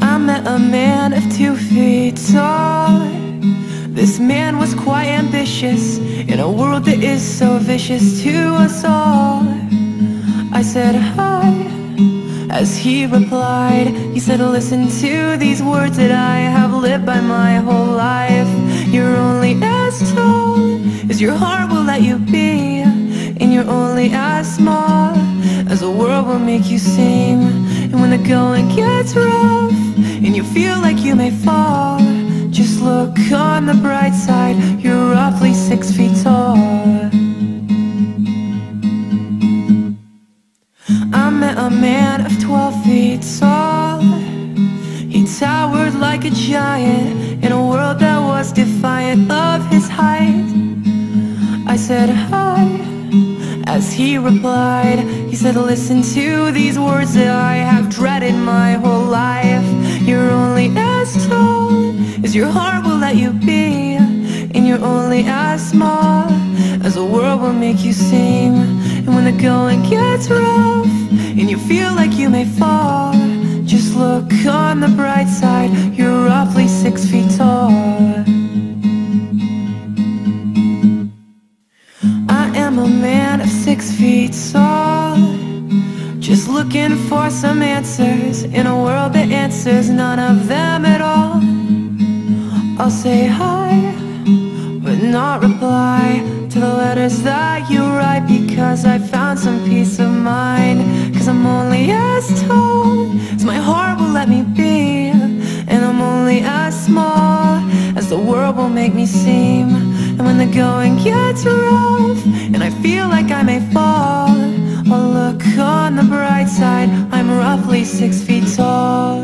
I met a man of 2 feet tall. This man was quite ambitious in a world that is so vicious to us all. I said hi, as he replied. He said, listen to these words that I have lived by my whole life. You're only as tall as your heart will let you be, and you're only as small as the world will make you seem. And when the going gets rough and you feel like you may fall, just look on the bright side, you're roughly 6 feet tall. I met a man of 12 feet tall. He towered like a giant in a world that was defiant of his height. I said hi, as he replied. He said, listen to these words that I have dreaded my whole life. You're only as tall as your heart will let you be, and you're only as small as the world will make you seem. And when the going gets rough and you feel like you may fall, just look on the bright side, you're roughly 6 feet tall. I am a man of 6 feet tall, just looking for some answers in a world that answers none of them at all. I'll say hi, but not reply to the letters that you write, because I found some peace of mind. Cause I'm only as tall as my heart will let me be, and I'm only as small as the world will make me seem. And when the going gets rough and I feel like I may fall, I'll look on the bright side, I'm roughly 6 feet tall.